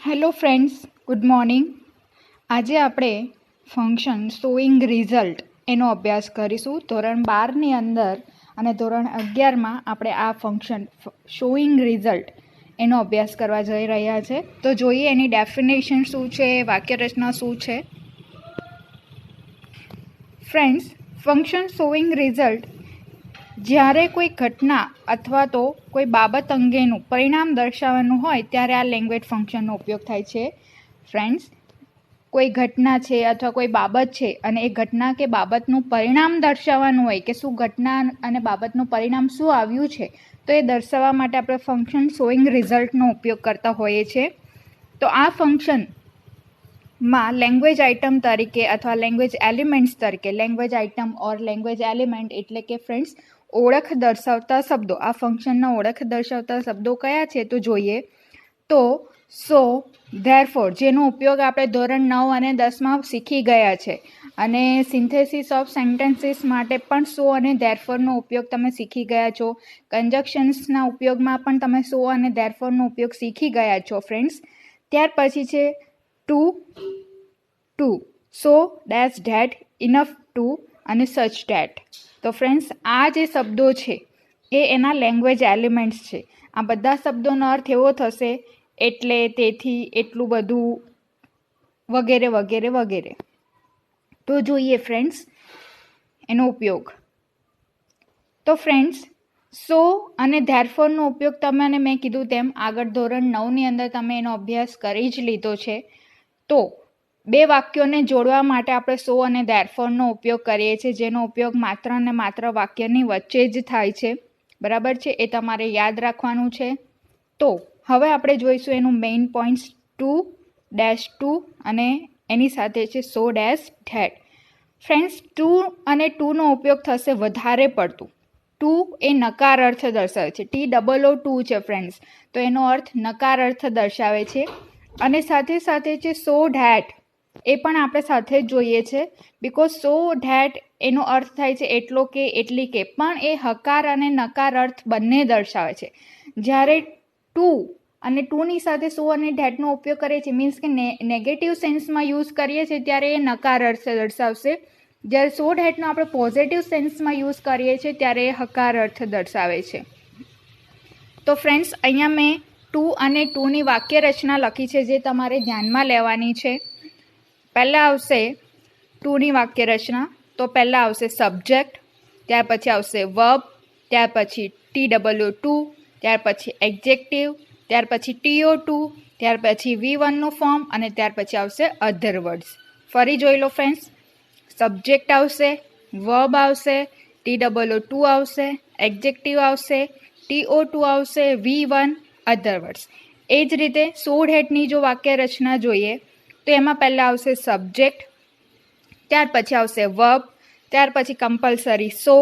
Hello friends, good morning. આજે આપણે function showing result એનો અભ્યાસ કરીશું. ધોરણ 12ની અંદર અને ધોરણ 11માં આપણે આ ફંક્શન શોઈંગ રિઝલ્ટ એનો અભ્યાસ કરવા જઈ રહ્યા છે. તો જોઈએ એની ડેફિનેશન શું છે, વાક્યરચના શું છે. ફ્રેન્ડ્સ, ફંક્શન શોઈંગ રિઝલ્ટ જ્યારે કોઈ ઘટના અથવા તો કોઈ બાબત અંગેનું પરિણામ દર્શાવવાનું હોય ત્યારે આ લેંગ્વેજ ફંક્શનનો ઉપયોગ થાય છે. ફ્રેન્ડ્સ, કોઈ ઘટના છે અથવા કોઈ બાબત છે અને એ ઘટના કે બાબતનું પરિણામ દર્શાવવાનું હોય કે શું ઘટના અને બાબતનું પરિણામ શું આવ્યું છે, તો એ દર્શાવવા માટે આપણે ફંક્શન શોઈંગ રિઝલ્ટનો ઉપયોગ કરતા હોઈએ છીએ. તો આ ફંક્શનમાં લેંગ્વેજ આઇટમ તરીકે અથવા લેંગ્વેજ એલિમેન્ટ્સ તરીકે, લેંગ્વેજ આઇટમ ઓર લેંગ્વેજ એલિમેન્ટ એટલે કે ફ્રેન્ડ્સ ઓળખ દર્શાવતા શબ્દો, આ ફંક્શનના ઓળખ દર્શાવતા શબ્દો કયા છે તો જોઈએ તો સો, ધેરફોર, જેનો ઉપયોગ આપણે ધોરણ 9 અને 10માં શીખી ગયા છે, અને સિન્થેસિસ ઓફ સેન્ટેન્સીસ માટે પણ સો અને ધેરફોરનો ઉપયોગ તમે શીખી ગયા છો. કન્જક્શન્સના ઉપયોગમાં પણ તમે સો અને ધેરફોરનો ઉપયોગ શીખી ગયા છો ફ્રેન્ડ્સ. ત્યાર પછી છે too, so, dash, that, enough to અને સચ ધેટ. તો ફ્રેન્ડ્સ, આ જે શબ્દો છે એ એના લેંગ્વેજ એલિમેન્ટ્સ છે. આ બધા શબ્દોનો અર્થ એવો થશે એટલે, તેથી, એટલું બધું, વગેરે વગેરે વગેરે. તો જોઈએ ફ્રેન્ડ્સ એનો ઉપયોગ. તો ફ્રેન્ડ્સ, સો અને ધેરફોરનો ઉપયોગ તમે અને મેં કીધું તેમ આગળ ધોરણ 9ની અંદર તમે એનો અભ્યાસ કરી જ લીધો છે. તો બે વાક્યોને જોડવા માટે આપણે સો અને ધેરફોરનો ઉપયોગ કરીએ છીએ, જેનો ઉપયોગ માત્ર ને માત્ર વાક્યની વચ્ચે જ થાય છે. બરાબર છે, એ તમારે યાદ રાખવાનું છે. તો હવે આપણે જોઈશું એનું મેઇન પોઈન્ટ્સ, ટુ અને એની સાથે છે સો ડેશ ધેટ. ફ્રેન્ડ્સ, ટુ અને ટુનો ઉપયોગ થશે વધારે પડતું. ટુ એ નકાર અર્થ દર્શાવે છે, TOO છે ફ્રેન્ડ્સ, તો એનો અર્થ નકાર અર્થ દર્શાવે છે. અને સાથે સાથે છે સો ધેટ, એ પણ આપણે સાથે જ જોઈએ છે, બિકોઝ સો ધેટ એનો અર્થ થાય છે એટલો કે, એટલી કે, પણ એ હકાર અને નકાર અર્થ બંને દર્શાવે છે. જ્યારે ટુ અને ટુની સાથે સો અને ધેટનો ઉપયોગ કરીએ છીએ, મીન્સ કે નેગેટિવ સેન્સમાં યુઝ કરીએ છીએ ત્યારે એ નકાર અર્થ દર્શાવશે. જ્યારે સો ધેટનો આપણે પોઝિટિવ સેન્સમાં યુઝ કરીએ છીએ ત્યારે એ હકાર અર્થ દર્શાવે છે. તો ફ્રેન્ડ્સ, અહીંયા મેં ટુ અને ટુની વાક્ય રચના લખી છે, જે તમારે ધ્યાનમાં લેવાની છે. પહેલાં આવશે ટુની વાક્ય રચના. તો પહેલાં આવશે સબ્જેક્ટ, ત્યાર પછી આવશે વર્બ, ત્યાર પછી TOO, ત્યાર પછી એડજેક્ટિવ, ત્યાર પછી TO2, ત્યાર પછી V1નું ફોર્મ અને ત્યાર પછી આવશે અધર વર્ડ્સ. ફરી જોઈ લો ફ્રેન્ડ્સ, સબ્જેક્ટ આવશે, વર્બ આવશે, TOO આવશે, એડજેક્ટિવ આવશે, TO2 આવશે, V1, અધર વર્ડ્સ. એ જ રીતે સો ધેટની જો વાક્ય રચના જોઈએ તો એમાં પહેલાં આવશે સબ્જેક્ટ, ત્યાર પછી આવશે વર્બ, ત્યાર પછી કમ્પલસરી સો,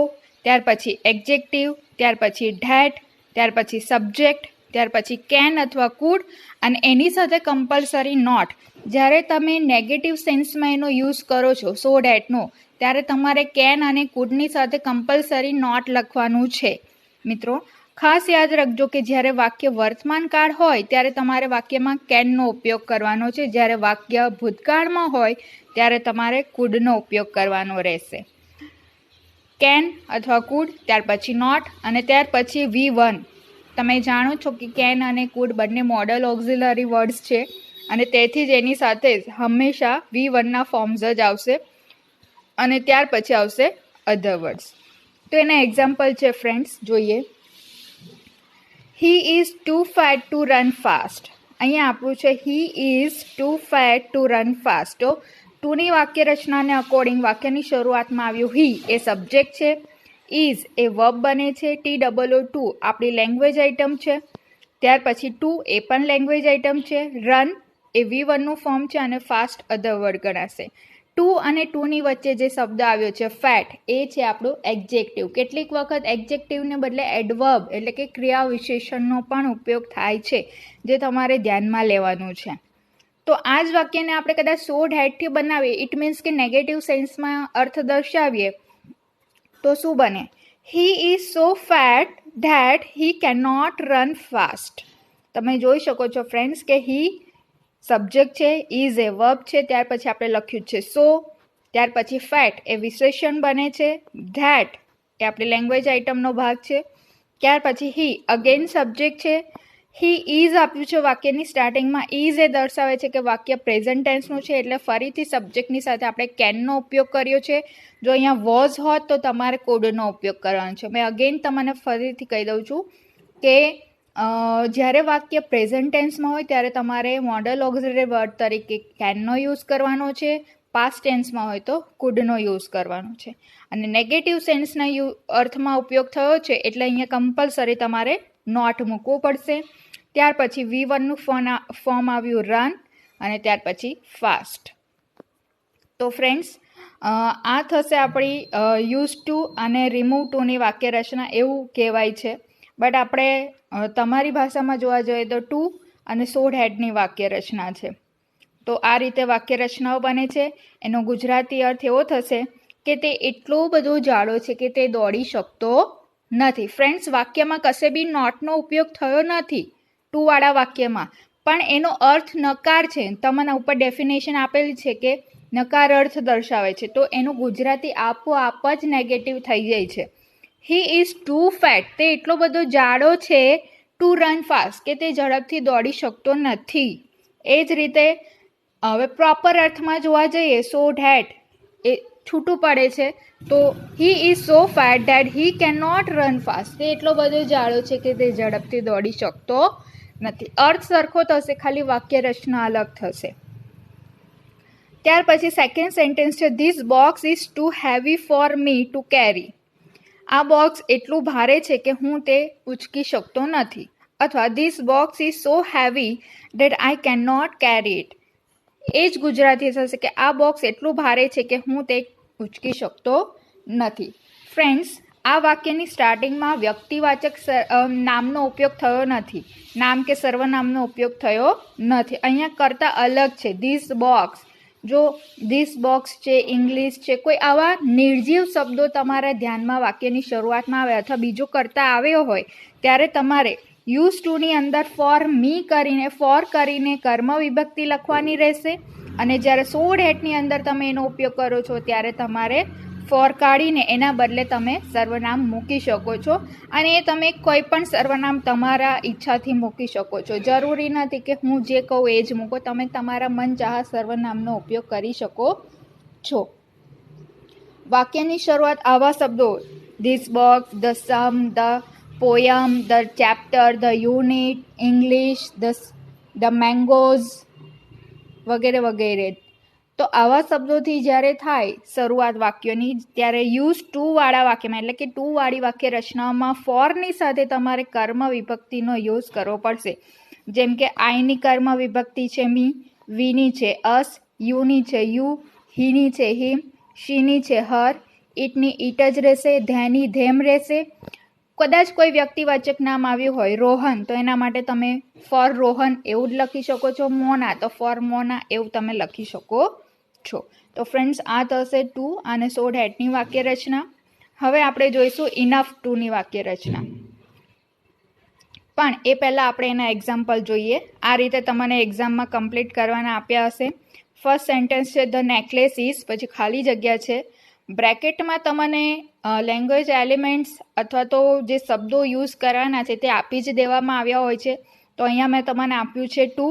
ત્યાર પછી એડજેક્ટિવ, ત્યાર પછી ધેટ, ત્યાર પછી સબ્જેક્ટ, ત્યાર પછી કેન અથવા કુડ, અને એની સાથે કમ્પલસરી નોટ. જ્યારે તમે નેગેટિવ સેન્સમાં એનો યુઝ કરો છો સો ધેટનો, ત્યારે તમારે કેન અને કુડની સાથે કમ્પલસરી નોટ લખવાનું છે. મિત્રો, ખાસ યાદ રાખજો કે જ્યારે વાક્ય વર્તમાન કાળ હોય ત્યારે તમારે વાક્યમાં કેનનો ઉપયોગ કરવાનો છે, જ્યારે વાક્ય ભૂતકાળમાં હોય ત્યારે તમારે કુડનો ઉપયોગ કરવાનો રહેશે. કેન અથવા કુડ, ત્યાર પછી નોટ અને ત્યાર પછી V1. તમે જાણો છો કે કેન અને કુડ બંને મોડલ ઓક્ઝિલરી વર્ડ્સ છે, અને તેથી જ એની સાથે હંમેશા V1ના ફોર્મ્સ જ આવશે, અને ત્યાર પછી આવશે અધર વર્ડ્સ. તો એના એક્ઝામ્પલ છે ફ્રેન્ડ્સ, જોઈએ. He is too fat to run fast. અહીંયા આપણું છે he is too fat to run fast. તો ટુની વાક્ય રચનાને અકોર્ડિંગ વાક્યની શરૂઆતમાં આવ્યું હી, એ સબ્જેક્ટ છે, ઇઝ એ વર્બ બને છે, TOO આપણી લેંગ્વેજ આઇટમ છે, ત્યાર પછી ટુ એ પણ લેંગ્વેજ આઇટમ છે, રન એ V1નું ફોર્મ છે અને ફાસ્ટ અધર વર્ડ ગણાશે. ટુ અને ટુની વચ્ચે જે શબ્દ આવ્યો છે ફેટ, એ છે આપણું એડજેક્ટિવ. કેટલીક વખત એડજેક્ટિવને બદલે એડવર્બ એટલે કે ક્રિયા વિશેષણનો પણ ઉપયોગ થાય છે, જે તમારે ધ્યાનમાં લેવાનું છે. તો આ જ વાક્યને આપણે કદાચ સો ધેટથી બનાવીએ, ઇટ મીન્સ કે નેગેટિવ સેન્સમાં અર્થ દર્શાવીએ, તો શું બને? હી is so fat that he cannot run fast. તમે જોઈ શકો છો ફ્રેન્ડ્સ કે હી સબ્જેક્ટ છે, ઇઝ એ વર્બ છે, ત્યાર પછી આપણે લખ્યું છે સો, ત્યાર પછી ફેટ એ વિશેષણ બને છે, ધેટ એ આપણી લેંગ્વેજ આઇટમનો ભાગ છે, ત્યાર પછી હી અગેન સબ્જેક્ટ છે, હી ઇઝ આપ્યું છે વાક્યની સ્ટાર્ટિંગમાં, ઇઝ એ દર્શાવે છે કે વાક્ય પ્રેઝન્ટ ટેન્સનું છે એટલે ફરીથી સબ્જેક્ટની સાથે આપણે કેનનો ઉપયોગ કર્યો છે. જો અહીંયા વોઝ હોત તો તમારે કુડનો ઉપયોગ કરવાનો છે. મેં અગેન તમને ફરીથી કહી દઉં છું કે જ્યારે વાક્ય પ્રેઝન્ટ ટેન્સમાં હોય ત્યારે તમારે મોડલ ઓક્ઝિલરી વર્ડ તરીકે કેનનો યુઝ કરવાનો છે, પાસ્ટ ટેન્સમાં હોય તો કુડનો યુઝ કરવાનો છે. અને નેગેટિવ સેન્સના અર્થમાં ઉપયોગ થયો છે એટલે અહીંયા કમ્પલસરી તમારે નોટ મૂકવું પડશે. ત્યાર પછી V1નું ફોર્મ આવ્યું રન અને ત્યાર પછી ફાસ્ટ. તો ફ્રેન્ડ્સ આ થશે આપણી યુઝ ટુ અને રિમૂવ ટુની વાક્ય રચના એવું કહેવાય છે. બટ આપણે તમારી ભાષામાં જોવા જોઈએ તો ટુ અને સોડ હેડની વાક્ય રચના છે. તો આ રીતે વાક્ય રચનાઓ બને છે. એનો ગુજરાતી અર્થ એવો થશે કે તે એટલો બધો જાડો છે કે તે દોડી શકતો નથી. ફ્રેન્ડ્સ વાક્યમાં કશે બી નોટનો ઉપયોગ થયો નથી ટુવાળા વાક્યમાં, પણ એનો અર્થ નકાર છે. તમને ઉપર ડેફિનેશન આપેલી છે કે નકાર અર્થ દર્શાવે છે, તો એનું ગુજરાતી આપોઆપ જ નેગેટિવ થઈ જાય છે. હી ઇઝ ટુ ફેટ, તે એટલો બધો જાડો છે, ટુ રન ફાસ્ટ કે તે ઝડપથી દોડી શકતો નથી. એ જ રીતે હવે પ્રોપર અર્થમાં જોવા જઈએ સો ધેટ એ છૂટું પડે છે, તો he is so fat that he can not run fast, તે એટલો બધો જાડો છે કે તે ઝડપથી દોડી શકતો નથી. અર્થ સરખો થશે, ખાલી વાક્ય રચના અલગ થશે. ત્યાર પછી સેકન્ડ સેન્ટેન્સ છે this box is too heavy for me to carry. આ બોક્સ એટલું ભારે છે કે હું તે ઉચકી શકતો નથી. અથવા this box is so heavy that I can not carry it. એ જ ગુજરાતી થશે કે આ બોક્સ એટલું ભારે છે કે હું તે ઉચકી શકતો નથી. ફ્રેન્ડ્સ આ વાક્યની સ્ટાર્ટિંગમાં વ્યક્તિવાચક નામનો ઉપયોગ થયો નથી, નામ કે સર્વનામનો ઉપયોગ થયો નથી. અહીંયા કરતાં અલગ છે. ધીસ બોક્સ, જો ધીસ બોક્સ છે, ઇંગ્લિશ છે, કોઈ આવા નિર્જીવ શબ્દો તમારા ધ્યાનમાં વાક્યની શરૂઆતમાં આવે અથવા બીજો કરતાં આવ્યો હોય ત્યારે તમારે યુઝ ટુની અંદર ફોર મી કરીને કર્મ વિભક્તિ લખવાની રહેશે. અને જ્યારે સોડ હેટની અંદર તમે એનો ઉપયોગ કરો છો ત્યારે તમારે ફોર કાઢીને એના બદલે તમે સર્વનામ મૂકી શકો છો. અને એ તમે કોઈ પણ સર્વનામ તમારા ઈચ્છાથી મૂકી શકો છો. જરૂરી નથી કે હું જે કહું એ જ મૂકો, તમે તમારા મનચાહા સર્વનામનો ઉપયોગ કરી શકો છો. વાક્યની શરૂઆત આવા શબ્દો this box, the sum, the poem, the chapter, the unit, English, the mangoes વગેરે વગેરે. તો આવા શબ્દોથી જ્યારે થાય શરૂઆત વાક્યની ત્યારે યુઝ ટુ વાળા વાક્યમાં એટલે કે ટુ વાળી વાક્ય રચનામાં ફોરની સાથે તમારે કર્મ વિભક્તિનો યુઝ કરવો પડશે. જેમ કે આઈની કર્મ વિભક્તિ છે મી, વીની છે અસ, યુની છે યુ, હીની છે હિમ, શીની છે હર, ઈટની ઈટ જ રહેશે, ધેની ધેમ રહેશે. કદાચ કોઈ વ્યક્તિવાચક નામ આવ્યું હોય રોહન, તો એના માટે તમે ફોર રોહન એવું જ લખી શકો છો. મોના તો ફોર મોના એવું તમે લખી શકો છો. તો ફ્રેન્ડ્સ આ થશે ટુ અને સોડ હેટની વાક્ય રચના. હવે આપણે જોઈશું ઇનફ ટુની વાક્ય રચના. પણ એ પહેલાં આપણે એના એક્ઝામ્પલ જોઈએ. આ રીતે તમને એક્ઝામમાં કમ્પ્લીટ કરવાના આપ્યા હશે. ફર્સ્ટ સેન્ટેન્સ છે ધ નેકલેસ ઇઝ, પછી ખાલી જગ્યા છે, બ્રેકેટમાં તમને લેંગ્વેજ એલિમેન્ટ્સ અથવા તો જે શબ્દો યુઝ કરવાના છે તે આપી જ દેવામાં આવ્યા હોય છે. તો અહીંયા મેં તમને આપ્યું છે ટુ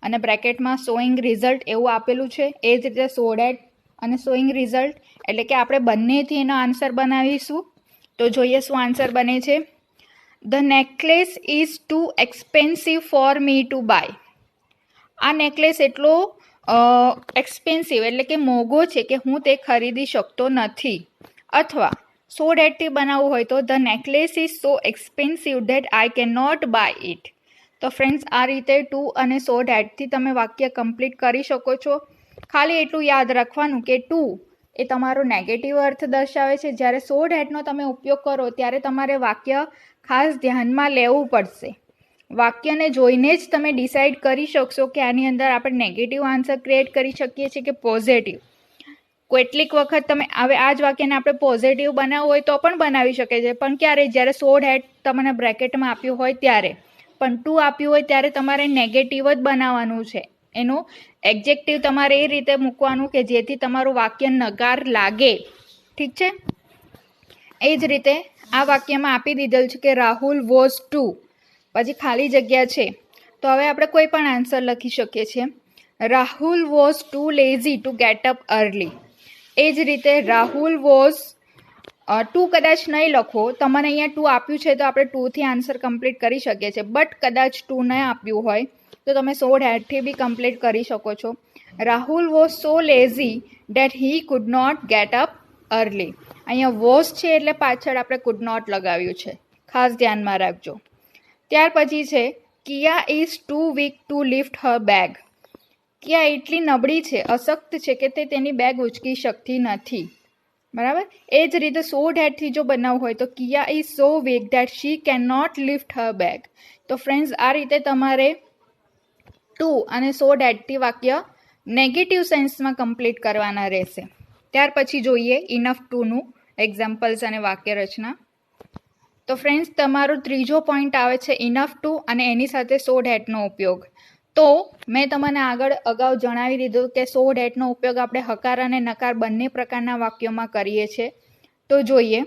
અને બ્રેકેટમાં શોઈંગ રિઝલ્ટ એવું આપેલું છે. એ જ રીતે સોડ હેટ અને શોઈંગ રિઝલ્ટ, એટલે કે આપણે બંનેથી એનો આન્સર બનાવીશું. તો જોઈએ શું આન્સર બને છે. The necklace is too expensive for me to buy. આ નેકલેસ એટલો એક્સપેન્સિવ એટલે કે મોંઘો છે કે હું તે ખરીદી શકતો નથી. અથવા સોડ હેટથી બનાવવું હોય તો the necklace is so expensive that I can not buy it. તો ફ્રેન્ડ્સ આ રીતે ટુ અને સોડ હેટથી તમે વાક્ય કમ્પ્લીટ કરી શકો છો. ખાલી એટલું યાદ રાખવાનું કે ટુ એ તમારો નેગેટિવ અર્થ દર્શાવે છે, જ્યારે સોડ હેટનો તમે ઉપયોગ કરો ત્યારે તમારે વાક્ય ખાસ ધ્યાનમાં લેવું પડશે. વાક્યને જોઈને જ તમે ડિસાઇડ કરી શકશો કે આની અંદર આપણે નેગેટિવ આન્સર ક્રિએટ કરી શકીએ છીએ કે પોઝિટિવ. કેટલીક વખત તમે હવે આ જ વાક્યને આપણે પોઝિટિવ બનાવવું હોય તો પણ બનાવી શકે છે, પણ ક્યારે, જ્યારે સોડ હેટ તમને બ્રેકેટમાં આપ્યું હોય ત્યારે. પણ ટુ આપ્યું હોય ત્યારે તમારે નેગેટિવ જ બનાવવાનું છે. એનું એડજેક્ટિવ તમારે એ રીતે મૂકવાનું કે જેથી તમારું વાક્ય નકાર લાગે. ઠીક છે. એ જ રીતે આ વાક્યમાં આપી દીધેલ છે કે રાહુલ વોઝ ટુ, પછી ખાલી જગ્યા છે, તો હવે આપણે કોઈ પણ આન્સર લખી શકીએ છીએ. Rahul was too lazy to get up early. એ જ રીતે રાહુલ વોઝ ટુ કદાચ નહીં લખો, તમને અહીંયા ટુ આપ્યું છે તો આપણે ટુથી આન્સર કમ્પ્લીટ કરી શકીએ છીએ, બટ કદાચ ટુ નહીં આપ્યું હોય તો તમે સો ડેટથી બી કમ્પ્લીટ કરી શકો છો. Rahul was so lazy that he could not get up early. અહીંયા વોઝ છે એટલે પાછળ આપણે કુડ નોટ લગાવ્યું છે, ખાસ ધ્યાનમાં રાખજો. ત્યાર પછી છે Kiya is too weak to lift her bag. Kiya એટલી નબળી છે, અશક્ત છે કે તે તેની બેગ ઉચકી શકતી નથી. બરાબર. એ જ રીતે સો ડેટથી જો બનાવવું હોય તો Kiya is so weak that she can not lift her bag. તો ફ્રેન્ડ્સ આ રીતે તમારે ટુ અને સો ડેટથી વાક્ય નેગેટિવ સેન્સમાં કમ્પ્લીટ કરવાના રહેશે. ત્યાર પછી જોઈએ ઇનફ ટુનું એક્ઝામ્પલ્સ અને વાક્ય રચના. તો ફ્રેન્ડ્સ તમારો ત્રીજો પોઈન્ટ આવે છે ઇનફ ટુ અને એની સાથે સો ડેટનો ઉપયોગ. તો મેં તમને આગળ અગાઉ જણાવી દીધું કે સો ડેટનો ઉપયોગ આપણે હકાર અને નકાર બંને પ્રકારના વાક્યોમાં કરીએ છીએ. તો જોઈએ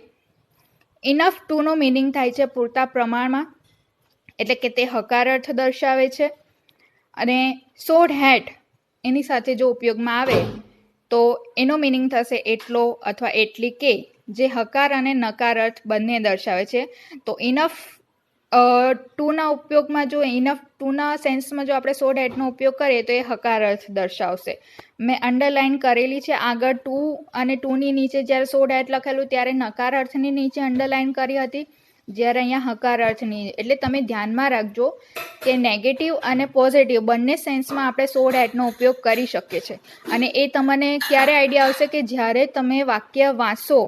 ઇનફ ટુનો મિનિંગ થાય છે પૂરતા પ્રમાણમાં, એટલે કે તે હકાર અર્થ દર્શાવે છે. અને સો ડેટ એની સાથે જો ઉપયોગમાં આવે તો એનો મિનિંગ થશે એટલો અથવા એટલી કે, જે હકાર અને નકાર અર્થ બંને દર્શાવે છે. તો ઇનફ ટુના ઉપયોગમાં જો ઇનફ ટુના સેન્સમાં જો આપણે સો ડેટનો ઉપયોગ કરીએ તો એ હકાર અર્થ દર્શાવશે. મેં અંડરલાઇન કરેલી છે આગળ ટુ અને ટુની નીચે જ્યારે સો ડેટ લખેલું ત્યારે નકાર અર્થની નીચે અંડરલાઇન કરી હતી, જ્યારે અહીંયા હકાર અર્થની. એટલે તમે ધ્યાનમાં રાખજો કે નેગેટિવ અને પોઝિટિવ બંને સેન્સમાં આપણે સો ડેટનો ઉપયોગ કરી શકીએ છીએ. અને એ તમને ક્યારે આઈડિયા આવશે કે જ્યારે તમે વાક્ય વાંચો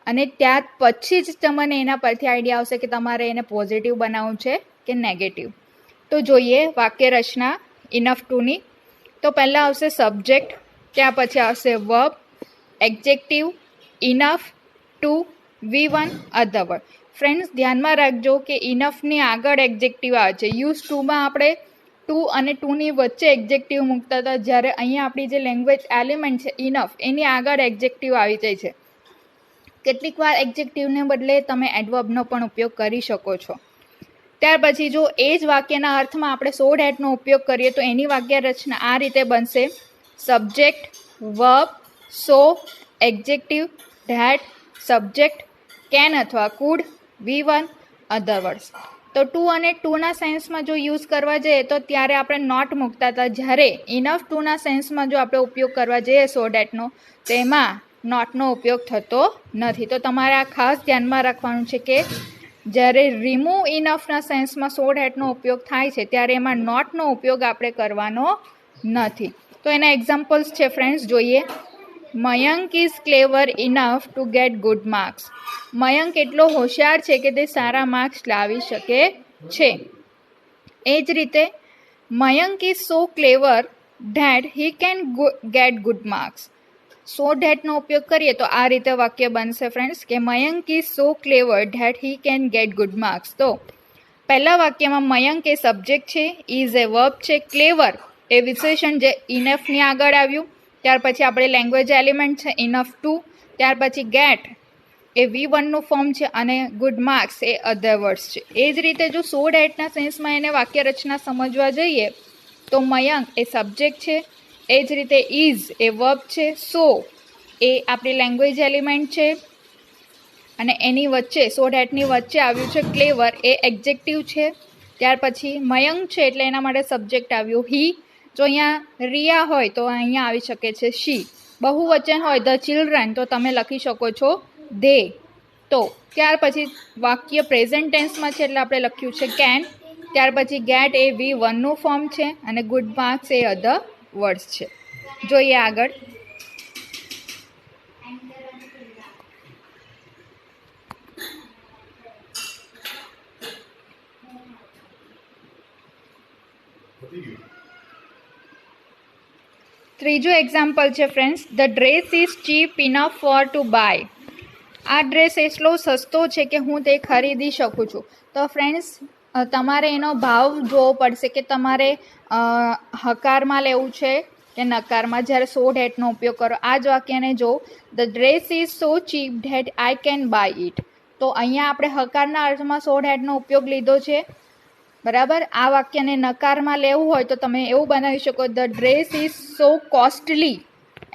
અને ત્યાર પછી જ તમને એના પરથી આઈડિયા આવશે કે તમારે એને પોઝિટિવ બનાવવું છે કે નેગેટિવ. તો જોઈએ વાક્ય રચના ઇનફ ટુની. તો પહેલાં આવશે સબ્જેક્ટ, ત્યાં પછી આવશે verb, adjective, enough, to, V1, other word. Friends ધ્યાનમાં રાખજો કે ઇનફની આગળ એડજેક્ટિવ આવે છે. યુઝ ટુમાં આપણે ટુ અને ટુની વચ્ચે એડજેક્ટિવ મૂકતા હતા, જ્યારે અહીંયા આપણી જે લેંગ્વેજ એલિમેન્ટ છે ઇનફ એની આગળ એડજેક્ટિવ આવી જાય છે. કેટલીક વાર એડજેક્ટિવને બદલે તમે એડવર્બનો પણ ઉપયોગ કરી શકો છો. ત્યાર પછી જો એ જ વાક્યના અર્થમાં આપણે સો ડેટનો ઉપયોગ કરીએ તો એની વાક્ય રચના આ રીતે બનશે: subject, verb, so, adjective, that, subject, can અથવા કુડ, V1, અધર વર્ડ્સ. તો ટુ અને ટુના સેન્સમાં જો યુઝ કરવા જઈએ તો ત્યારે આપણે નોટ મૂકતા હતા, જ્યારે ઇનફ ટુના સેન્સમાં જો આપણે ઉપયોગ કરવા જઈએ સો ડેટનો તો એમાં નોટનો ઉપયોગ થતો નથી. તો તમારે આ ખાસ ધ્યાનમાં રાખવાનું છે કે જ્યારે રિમૂવ ઇનફના સેન્સમાં સો ડેટનો ઉપયોગ થાય છે ત્યારે એમાં નોટનો ઉપયોગ આપણે કરવાનો નથી. તો એના એક્ઝામ્પલ્સ છે ફ્રેન્ડ્સ, જોઈએ. Mayank is clever enough two gate good marks. Mayank એટલો હોશિયાર છે કે તે સારા માર્ક્સ લાવી શકે છે. એ જ રીતે Mayank is so clever that he can get good marks. So ધેટનો ઉપયોગ કરીએ તો આ રીતે વાક્ય બનશે ફ્રેન્ડ્સ કે Mayank is so clever that he can get good marks. તો પહેલા વાક્યમાં મયંક એ સબ્જેક્ટ છે, ઇઝ એ વર્બ છે, ક્લેવર એ વિશેષણ જે ઇનફની આગળ આવ્યું. ત્યાર પછી આપણે લેંગ્વેજ એલિમેન્ટ છે ઇનફ ટુ. ત્યાર પછી ગેટ એ V1નું ફોર્મ છે અને ગુડ માર્ક્સ એ અધર વર્ડ્સ છે. એ જ રીતે જો સો ડેટના સેન્સમાં એને વાક્ય રચના સમજવા જઈએ તો મયંક એ સબ્જેક્ટ છે, એ જ રીતે ઇઝ એ વર્બ છે, સો એ આપણી લેંગ્વેજ એલિમેન્ટ છે અને એની વચ્ચે સો ડેટની વચ્ચે આવ્યું છે ક્લેવર એ એડજેક્ટિવ છે. ત્યાર પછી મયંક છે એટલે એના માટે સબ્જેક્ટ આવ્યું હી. જો અહીંયા રિયા હોય તો અહીંયા આવી શકે છે શી. બહુવચન હોય ધ ચિલ્ડ્રન તો તમે લખી શકો છો ધે. તો ત્યાર પછી વાક્ય પ્રેઝન્ટ ટેન્સમાં છે એટલે આપણે લખ્યું છે કેન. ત્યાર પછી ગેટ એ V1નું ફોર્મ છે અને ગુડ માર્ક્સ એ અધર વર્ડ્સ છે. જોઈએ આગળ. ત્રીજું એક્ઝામ્પલ છે friends, the dress is cheap enough for to buy. આ ડ્રેસ એટલો સસ્તો છે કે હું તે ખરીદી શકું છું. તો ફ્રેન્ડ્સ તમારે એનો ભાવ જોવો પડશે કે તમારે હકારમાં લેવું છે કે નકારમાં. જ્યારે સો ધેટનો ઉપયોગ કરો આ જ વાક્યને જો, the dress is so cheap that I can buy it. તો અહીંયા આપણે હકારના અર્થમાં સો ધેટનો ઉપયોગ લીધો છે, બરાબર. આ વાક્યને નકારમાં લેવું હોય તો તમે એવું બનાવી શકો, the dress is so costly.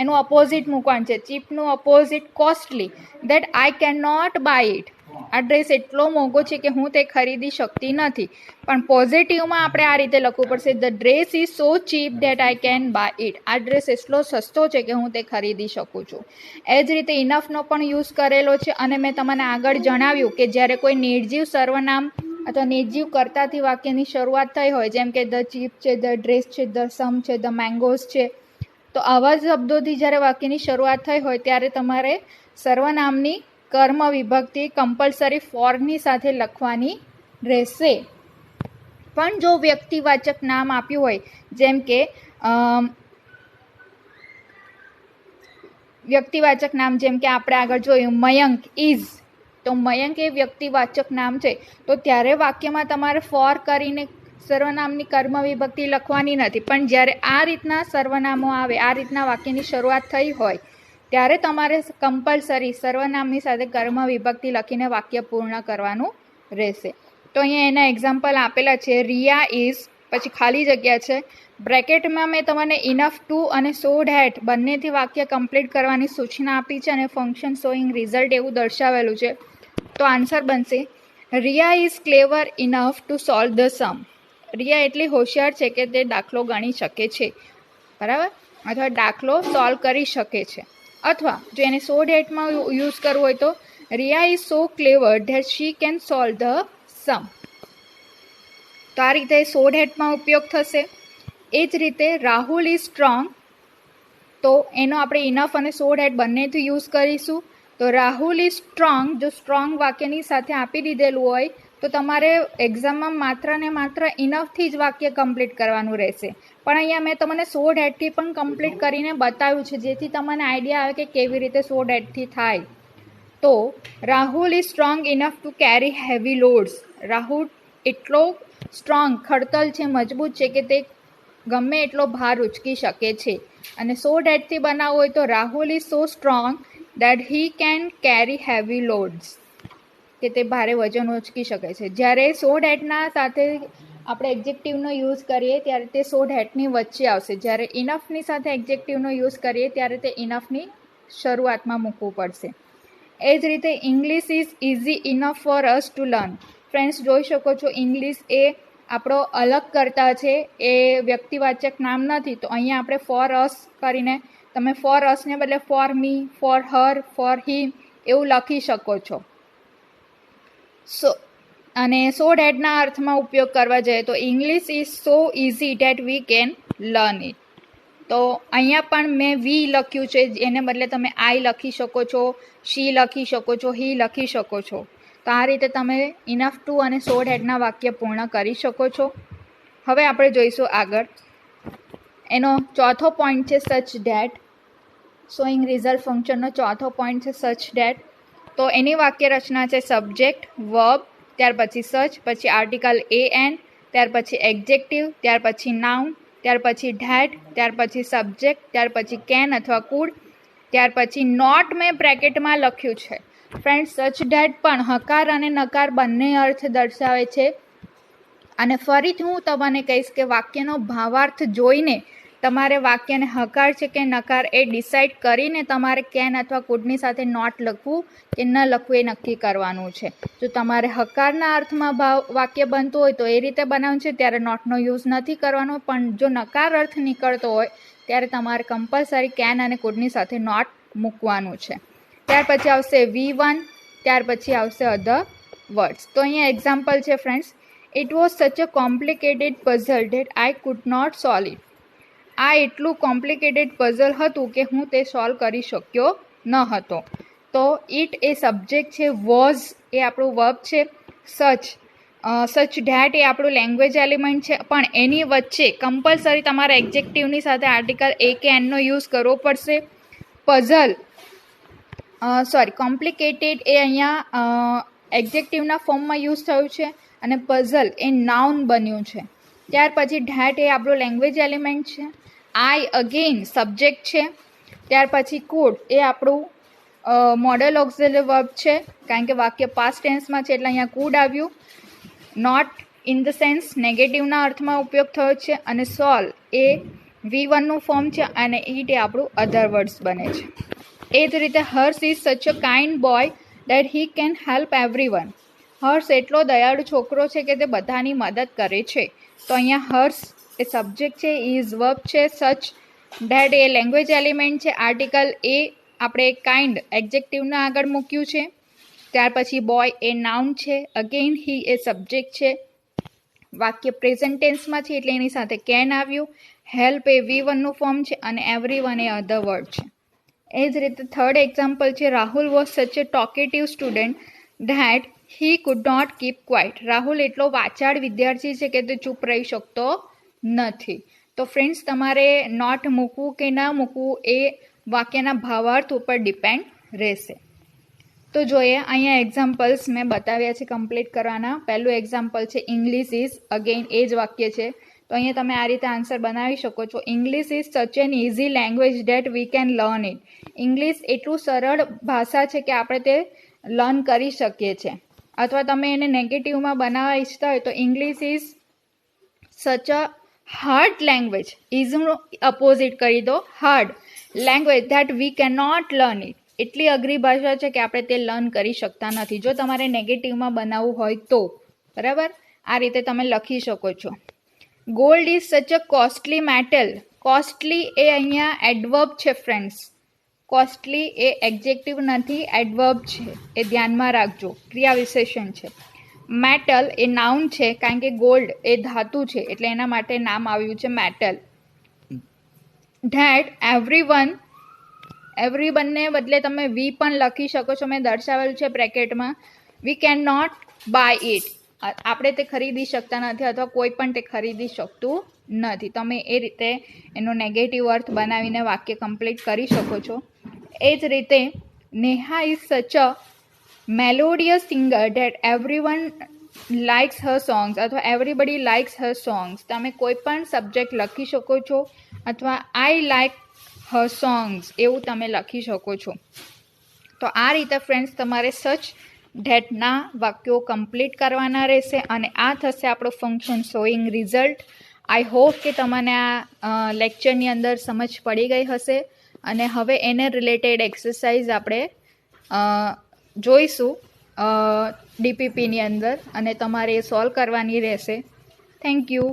એનું અપોઝિટ મૂકવાનું છે, ચીપનું opposite costly, that I can not buy it. આ ડ્રેસ એટલો મોંઘો છે કે હું તે ખરીદી શકતી નથી. પણ પોઝિટિવમાં આપણે આ રીતે લખવું પડશે, the dress is so cheap that I can buy it. આ ડ્રેસ એટલો સસ્તો છે કે હું તે ખરીદી શકું છું. એ જ રીતે ઇનફનો પણ યુઝ કરેલો છે. અને મેં તમને આગળ જણાવ્યું કે જ્યારે કોઈ નિર્જીવ સર્વનામ અથવા નિર્જીવ કર્તાથી વાક્યની શરૂઆત થઈ હોય, જેમ કે ધ ચીપ છે, ધ ડ્રેસ છે, ધ સમ છે, ધ મેંગોઝ છે, તો આવા જ શબ્દોથી જ્યારે વાક્યની શરૂઆત થઈ હોય ત્યારે તમારે સર્વનામની કર્મ વિભક્તિ કમ્પલસરી ફોરની સાથે લખવાની રહેશે. પણ જો વ્યક્તિવાચક નામ આપ્યું હોય, જેમ કે વ્યક્તિવાચક નામ જેમ કે આપણે આગળ જોયું મયંક ઇઝ, તો મયંક એ વ્યક્તિવાચક નામ છે, તો ત્યારે વાક્યમાં તમારે ફોર કરીને સર્વનામની કર્મ વિભક્તિ લખવાની નથી. પણ જ્યારે આ રીતના સર્વનામો આવે, આ રીતના વાક્યની શરૂઆત થઈ હોય ત્યારે તમારે કમ્પલસરી સર્વનામની સાથે કર્મ વિભક્તિ લખીને વાક્ય પૂર્ણ કરવાનું રહેશે. તો અહીંયા એના એક્ઝામ્પલ આપેલા છે, રિયા ઇઝ, પછી ખાલી જગ્યા છે, બ્રેકેટમાં મેં તમને ઇનફ ટુ અને સો ધેટ બંનેથી વાક્ય કમ્પ્લીટ કરવાની સૂચના આપી છે અને ફંક્શન શોઈંગ રિઝલ્ટ એવું દર્શાવેલું છે. તો આન્સર બનશે, Riya is clever enough to solve the sum. Riya એટલી હોશિયાર છે કે તે દાખલો ગણી શકે છે, બરાબર, અથવા દાખલો સોલ્વ કરી શકે છે. અથવા જો એને સો ધેટમાં યુઝ કરવું હોય તો, Riya is so clever that she can solve the sum. તો આ રીતે સો ધેટમાં ઉપયોગ થશે. એ જ રીતે રાહુલ ઇઝ સ્ટ્રોંગ, તો એનો આપણે ઇનફ અને સો ધેટ બંનેથી યુઝ કરીશું. તો રાહુલ ઇઝ સ્ટ્રોંગ, જો સ્ટ્રોંગ વાક્યની સાથે આપી દીધેલું હોય તો તમારે એક્ઝામમાં માત્ર ને માત્ર ઇનફથી જ વાક્ય કમ્પ્લીટ કરવાનું રહેશે. પણ અહીંયા મેં તમને સો ધેટથી પણ કમ્પ્લીટ કરીને બતાવ્યું છે, જેથી તમને આઈડિયા આવે કે કેવી રીતે સો ધેટથી થાય. તો Rahul is strong enough to carry heavy loads. Rahul એટલો સ્ટ્રોંગ, ખડતલ છે, મજબૂત છે કે તે ગમે એટલો ભાર ઉચકી શકે છે. અને સો ધેટથી બનાવવું હોય તો Rahul is so strong that he can carry heavy loads, કે તે ભારે વજન ઉચકી શકે છે. જ્યારે સો ધેટના સાથે આપણે એક્ઝેક્ટિવનો યુઝ કરીએ ત્યારે તે સો ધેટની વચ્ચે આવશે. જ્યારે ઇનફની સાથે એક્ઝેક્ટિવનો યુઝ કરીએ ત્યારે તે ઇનફની શરૂઆતમાં મૂકવું પડશે. એ જ રીતે English is easy enough for us to learn. Friends જોઈ શકો છો, ઇંગ્લિશ એ આપણો અલગ કરતા છે, એ વ્યક્તિવાચક નામ નથી. તો અહીંયા આપણે ફોર અસ કરીને, તમે ફોર અસને બદલે for me, for her, for him એવું લખી શકો છો. અને સો ધેટના અર્થમાં ઉપયોગ કરવા જઈએ તો English is so easy that we can learn it. તો અહીંયા પણ મેં વી લખ્યું છે, એને બદલે તમે આઈ લખી શકો છો, શી લખી શકો છો, હી લખી શકો છો. તો આ રીતે તમે ઇનફ ટુ અને સો ધેટના વાક્ય પૂર્ણ કરી શકો છો. હવે આપણે જોઈશું આગળ. એનો ચોથો પોઈન્ટ છે સચ ધેટ. શોઈંગ રિઝલ્ટ ફંક્શનનો ચોથો પોઈન્ટ છે સચ ધેટ. તો એની વાક્ય રચના છે સબ્જેક્ટ, વર્બ, ત્યાર પછી સચ, પછી આર્ટિકલ એ એન, ત્યાર પછી એક્ઝેક્ટિવ, ત્યાર પછી નાઉન, ત્યાર પછી ધેટ, ત્યાર પછી સબ્જેક્ટ, ત્યાર પછી કેન અથવા કુડ, ત્યાર પછી નોટ મેં બ્રેકેટમાં લખ્યું છે. ફ્રેન્ડ્સ, સચ ધેટ પણ હકાર અને નકાર બંને અર્થ દર્શાવે છે. અને ફરીથી હું તમને કહીશ કે વાક્યનો ભાવાર્થ જોઈને તમારે વાક્યને હકાર છે કે નકાર એ ડિસાઇડ કરીને તમારે કેન અથવા કુડની સાથે નોટ લખવું કે ન લખવું એ નક્કી કરવાનું છે. જો તમારે હકારના અર્થમાં વાક્ય બનતું હોય તો એ રીતે બનાવવું છે, ત્યારે નોટનો યુઝ નથી કરવાનો. પણ જો નકાર અર્થ નીકળતો હોય ત્યારે તમારે કમ્પલસરી કેન અને કુડની સાથે નોટ મૂકવાનું છે. ત્યાર પછી આવશે V1, ત્યાર પછી આવશે અધર વર્ડ્સ. તો અહીંયા એક્ઝામ્પલ છે friends, it was such a complicated puzzle that I could not solve it. આ એટલું કોમ્પ્લિકેટેડ પઝલ હતું કે હું તે સોલ્વ કરી શક્યો ન હતો. તો ઇટ એ સબ્જેક્ટ છે, વોઝ એ આપણું વર્બ છે, સચ ધેટ એ આપણું લેંગ્વેજ એલિમેન્ટ છે. પણ એની વચ્ચે કમ્પલસરી તમારે એક્ઝેક્ટિવની સાથે આર્ટિકલ એ કે એનનો યુઝ કરવો પડશે. પઝલ કોમ્પ્લિકેટેડ એ અહીંયા એક્ઝેક્ટિવના ફોર્મમાં યુઝ થયું છે. અને પઝલ એ નાઉન બન્યું છે. ત્યાર પછી ધેટ એ આપણો લેંગ્વેજ એલિમેન્ટ છે. આઈ અગેન સબ્જેક્ટ છે. ત્યાર પછી કુડ એ આપણું મોડલ ઓક્સિલરી વર્બ છે, કારણ કે વાક્ય પાસ્ટ ટેન્સમાં છે એટલે અહીંયા કુડ આવ્યું. નોટ ઇન ધ સેન્સ નેગેટિવના અર્થમાં ઉપયોગ થયો છે. અને સોલ એ V1નું ફોર્મ છે અને ઇટ એ આપણું અધર વર્ડ્સ બને છે. એ જ રીતે Harsh is such a kind boy that he can help everyone. Harsh એટલો દયાળુ છોકરો છે કે તે બધાની મદદ કરે છે. તો અહીંયા હર્ષ એ સબ્જેક્ટ છે, ઇઝ વર્બ છે, સચ ડેટ એ લેંગ્વેજ એલિમેન્ટ છે, આર્ટિકલ એ આપણે કાઇન્ડ એડજેક્ટિવના આગળ મૂક્યું છે. ત્યાર પછી બોય એ નાઉન છે, અગેન હી એ સબ્જેક્ટ છે, વાક્ય પ્રેઝન્ટ ટેન્સમાં છે એટલે એની સાથે કેન આવ્યું. હેલ્પ એ V1નું ફોર્મ છે અને એવરીવન એ અધર વર્ડ છે. એ જ રીતે થર્ડ એક્ઝામ્પલ છે, Rahul was such a talkative student that he could not keep quiet. Rahul એટલો વાચાળ વિદ્યાર્થી છે કે તે ચૂપ રહી શકતો નથી. તો ફ્રેન્ડ્સ, તમારે નોટ મૂકવું કે ના મૂકવું એ વાક્યના ભાવાર્થ ઉપર ડિપેન્ડ રહેશે. તો જોઈએ, અહીંયા એક્ઝામ્પલ્સ મેં બતાવ્યા છે કમ્પ્લીટ કરવાના. પહેલું એક્ઝામ્પલ છે ઇંગ્લિશ ઇઝ, અગેન એ જ વાક્ય છે. તો અહીંયા તમે આ રીતે આન્સર બનાવી શકો છો. ઇંગ્લિશ ઇઝ સચ N easy language date we can learn it. English એટલું સરળ ભાષા છે કે આપણે તે લર્ન કરી શકીએ છીએ. અથવા તમે એને નેગેટિવમાં બનાવવા ઈચ્છતા હોય તો English is such a hard language. ઇઝનું અપોઝિટ કરી દો, hard language that we can not learn it. એટલી અઘરી ભાષા છે કે આપણે તે લર્ન કરી શકતા નથી. જો તમારે નેગેટિવમાં બનાવવું હોય તો, બરાબર, આ રીતે તમે લખી શકો છો. Gold is such a costly metal. Costly એ અહીંયા એડવર્બ છે ફ્રેન્ડ્સ. કોસ્ટલી એ એડજેક્ટિવ નથી, એડવર્બ છે, એ ધ્યાનમાં રાખજો, ક્રિયા વિશેષણ છે. મેટલ એ નાઉન છે, કારણ કે ગોલ્ડ એ ધાતુ છે એટલે એના માટે નામ આવ્યું છે મેટલ. ધેટ એવરીવનને બદલે તમે વી પણ લખી શકો છો, મેં દર્શાવેલું છે બ્રેકેટમાં. We can not buy it. આપણે તે ખરીદી શકતા નથી અથવા કોઈ પણ તે ખરીદી શકતું નથી. તમે એ રીતે એનો નેગેટિવ અર્થ બનાવીને વાક્ય કમ્પ્લીટ કરી શકો છો. એ જ રીતે Neha is such a melodious singer that everyone likes her songs અથવા એવરીબડી લાઇક્સ હર સોંગ્સ. તમે કોઈ પણ સબ્જેક્ટ લખી શકો છો અથવા આઈ લાઇક હર સોંગ્સ એવું તમે લખી શકો છો. તો આ રીતે ફ્રેન્ડ્સ તમારે સચ ધેટના વાક્યો કમ્પ્લીટ કરવાના રહેશે અને આ થશે આપણો function showing result. I hope કે તમને આ લેક્ચરની અંદર સમજ પડી ગઈ હશે અને હવે એને રિલેટેડ એક્સરસાઇઝ આપણે જોઈશું DPPની અંદર અને તમારે એ સોલ્વ કરવાની રહેશે. Thank you.